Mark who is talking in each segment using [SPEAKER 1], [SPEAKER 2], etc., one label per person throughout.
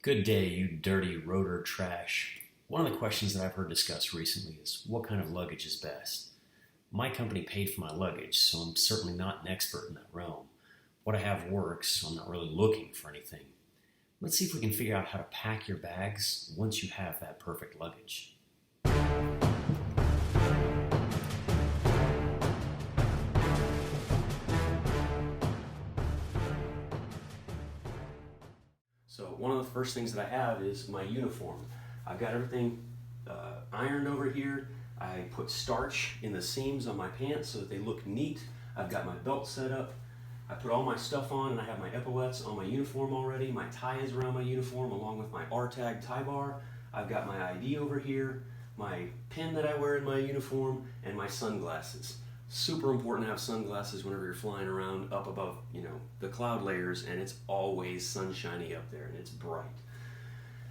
[SPEAKER 1] Good day, you dirty rotor trash. One of the questions that I've heard discussed recently is what kind of luggage is best? My company paid for my luggage, so I'm certainly not an expert in that realm. What I have works, so I'm not really looking for anything. Let's see if we can figure out how to pack your bags once you have that perfect luggage. So one of the first things that I have is my uniform. I've got everything ironed over here. I put starch in the seams on my pants so that they look neat. I've got my belt set up. I put all my stuff on and I have my epaulets on my uniform already. My tie is around my uniform along with my R-tag tie bar. I've got my ID over here, my pin that I wear in my uniform, and my sunglasses. Super important to have sunglasses whenever you're flying around up above, the cloud layers, and it's always sunshiny up there and it's bright.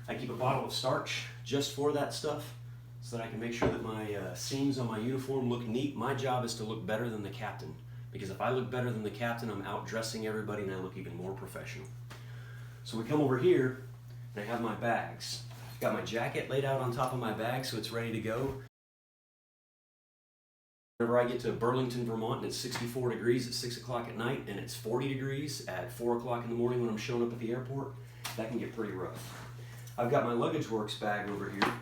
[SPEAKER 1] I keep a bottle of starch just for that stuff so that I can make sure that my seams on my uniform look neat. My job is to look better than the captain, because if I look better than the captain, I'm outdressing everybody and I look even more professional. So we come over here and I have my bags. I've got my jacket laid out on top of my bag so it's ready to go. Whenever I get to Burlington, Vermont, and it's 64 degrees at 6 o'clock at night, and it's 40 degrees at 4 o'clock in the morning when I'm showing up at the airport, that can get pretty rough. I've got my Luggage Works bag over here.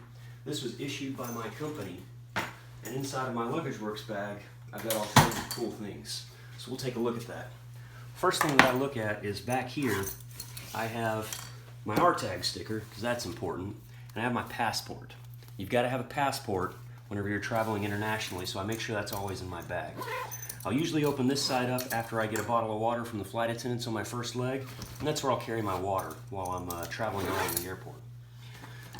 [SPEAKER 1] This was issued by my company, and inside of my Luggage Works bag, I've got all kinds of cool things. So we'll take a look at that. First thing that I look at is back here, I have my R-tag sticker, because that's important, and I have my passport. You've got to have a passport whenever you're traveling internationally, so I make sure that's always in my bag. I'll usually open this side up after I get a bottle of water from the flight attendants on my first leg, and that's where I'll carry my water while I'm traveling around the airport.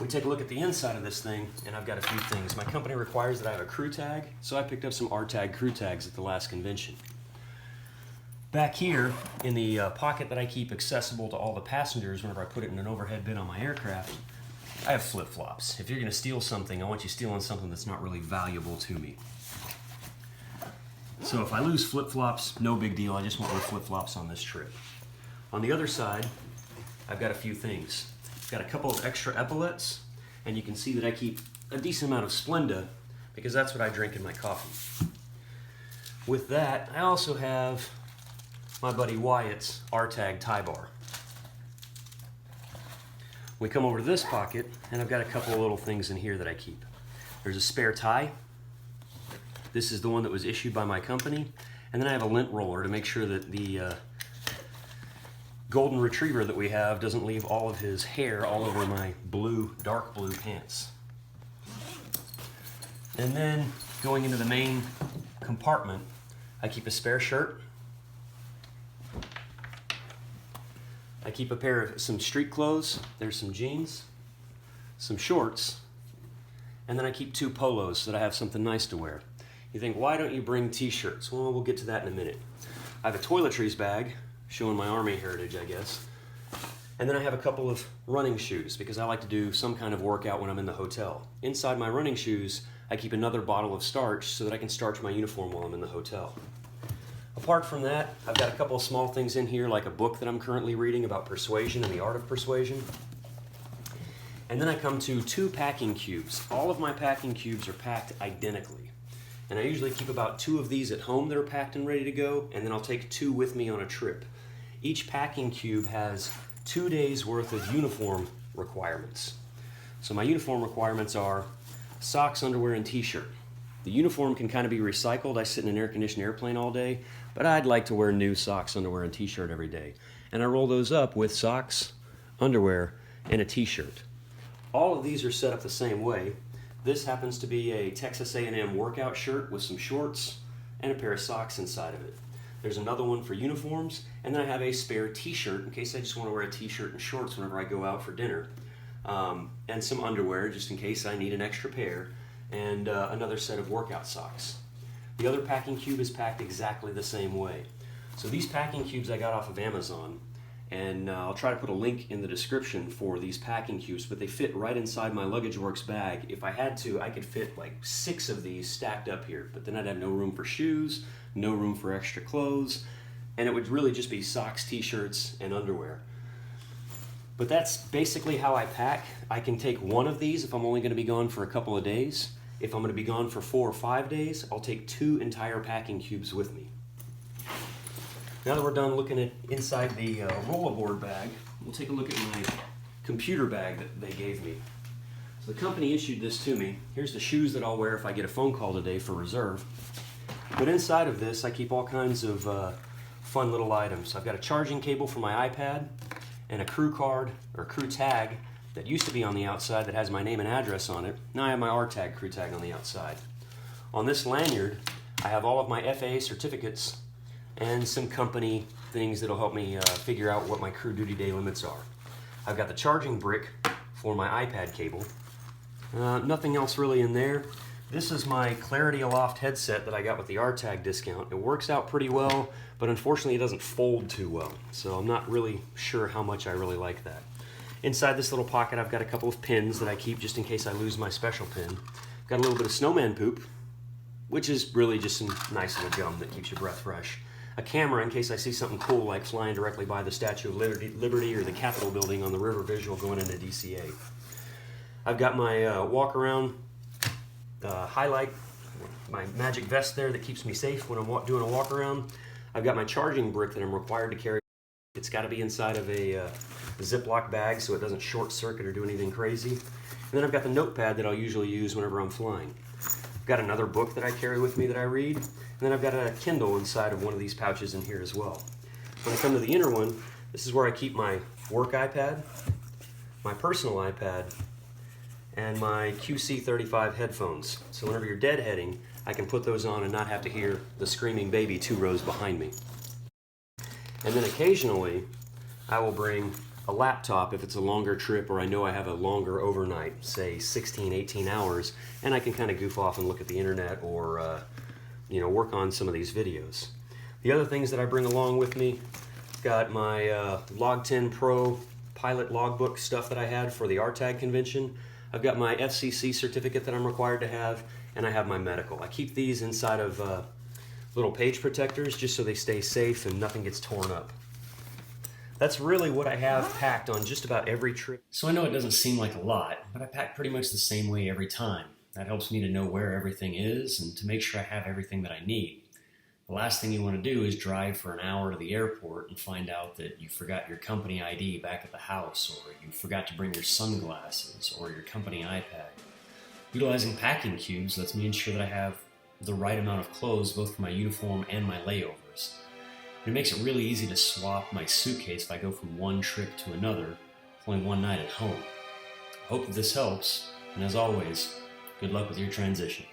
[SPEAKER 1] We take a look at the inside of this thing, and I've got a few things. My company requires that I have a crew tag, so I picked up some R-tag crew tags at the last convention. Back here, in the pocket that I keep accessible to all the passengers whenever I put it in an overhead bin on my aircraft, I have flip-flops. If you're going to steal something, I want you stealing something that's not really valuable to me. So if I lose flip-flops, no big deal. I just won't wear flip-flops on this trip. On the other side, I've got a few things. I've got a couple of extra epaulets, and you can see that I keep a decent amount of Splenda because that's what I drink in my coffee. With that, I also have my buddy Wyatt's R-tag tie bar. We come over to this pocket, and I've got a couple of little things in here that I keep. There's a spare tie. This is the one that was issued by my company. And then I have a lint roller to make sure that the golden retriever that we have doesn't leave all of his hair all over my dark blue pants. And then going into the main compartment, I keep a spare shirt. I keep a pair of some street clothes. There's some jeans, some shorts, and then I keep 2 polos so that I have something nice to wear. You think, why don't you bring t-shirts? Well, we'll get to that in a minute. I have a toiletries bag, showing my Army heritage, I guess. And then I have a couple of running shoes because I like to do some kind of workout when I'm in the hotel. Inside my running shoes, I keep another bottle of starch so that I can starch my uniform while I'm in the hotel. Apart from that, I've got a couple of small things in here, like a book that I'm currently reading about persuasion and the art of persuasion. And then I come to 2 packing cubes. All of my packing cubes are packed identically. And I usually keep about 2 of these at home that are packed and ready to go, and then I'll take 2 with me on a trip. Each packing cube has 2 days worth of uniform requirements. So my uniform requirements are socks, underwear, and t-shirt. The uniform can kind of be recycled. I sit in an air-conditioned airplane all day, but I'd like to wear new socks, underwear, and t-shirt every day. And I roll those up with socks, underwear, and a t-shirt. All of these are set up the same way. This happens to be a Texas A&M workout shirt with some shorts and a pair of socks inside of it. There's another one for uniforms, and then I have a spare t-shirt in case I just want to wear a t-shirt and shorts whenever I go out for dinner, and some underwear just in case I need an extra pair, and another set of workout socks. The other packing cube is packed exactly the same way. So these packing cubes I got off of Amazon, and I'll try to put a link in the description for these packing cubes, but they fit right inside my Luggage Works bag. If I had to, I could fit like 6 of these stacked up here, but then I'd have no room for shoes, no room for extra clothes, and it would really just be socks, t-shirts, and underwear. But that's basically how I pack. I can take one of these if I'm only going to be gone for a couple of days. If I'm going to be gone for 4 or 5 days, I'll take 2 entire packing cubes with me. Now that we're done looking at inside the rollerboard bag, we'll take a look at my computer bag that they gave me. So the company issued this to me. Here's the shoes that I'll wear if I get a phone call today for reserve. But inside of this, I keep all kinds of fun little items. I've got a charging cable for my iPad and a crew card or crew tag that used to be on the outside that has my name and address on it. Now I have my RTAG crew tag on the outside. On this lanyard, I have all of my FAA certificates and some company things that'll help me figure out what my crew duty day limits are. I've got the charging brick for my iPad cable. Nothing else really in there. This is my Clarity Aloft headset that I got with the RTAG discount. It works out pretty well, but unfortunately it doesn't fold too well. So I'm not really sure how much I really like that. Inside this little pocket I've got a couple of pins that I keep just in case I lose my special pin. I've got a little bit of snowman poop, which is really just some nice little gum that keeps your breath fresh. A camera in case I see something cool like flying directly by the Statue of Liberty or the Capitol building on the river visual going into DCA. I've got my walk around highlight, my magic vest there that keeps me safe when I'm doing a walk around. I've got my charging brick that I'm required to carry. It's got to be inside of a Ziploc bag so it doesn't short circuit or do anything crazy. And then I've got the notepad that I'll usually use whenever I'm flying. I've got another book that I carry with me that I read. And then I've got a Kindle inside of one of these pouches in here as well. When I come to the inner one, this is where I keep my work iPad, my personal iPad, and my QC35 headphones. So whenever you're deadheading, I can put those on and not have to hear the screaming baby 2 rows behind me. And then occasionally, I will bring a laptop if it's a longer trip or I know I have a longer overnight, say 16, 18 hours, and I can kind of goof off and look at the internet or work on some of these videos. The other things that I bring along with me, got my Log10 Pro pilot logbook stuff that I had for the RTAG convention. I've got my FCC certificate that I'm required to have, and I have my medical. I keep these inside of little page protectors just so they stay safe and nothing gets torn up. That's really what I have packed on just about every trip. So I know it doesn't seem like a lot, but I pack pretty much the same way every time. That helps me to know where everything is and to make sure I have everything that I need. The last thing you want to do is drive for an hour to the airport and find out that you forgot your company ID back at the house, or you forgot to bring your sunglasses or your company iPad. Utilizing packing cubes lets me ensure that I have the right amount of clothes both for my uniform and my layovers. It makes it really easy to swap my suitcase if I go from one trip to another, with only one night at home. I hope that this helps, and as always, good luck with your transition.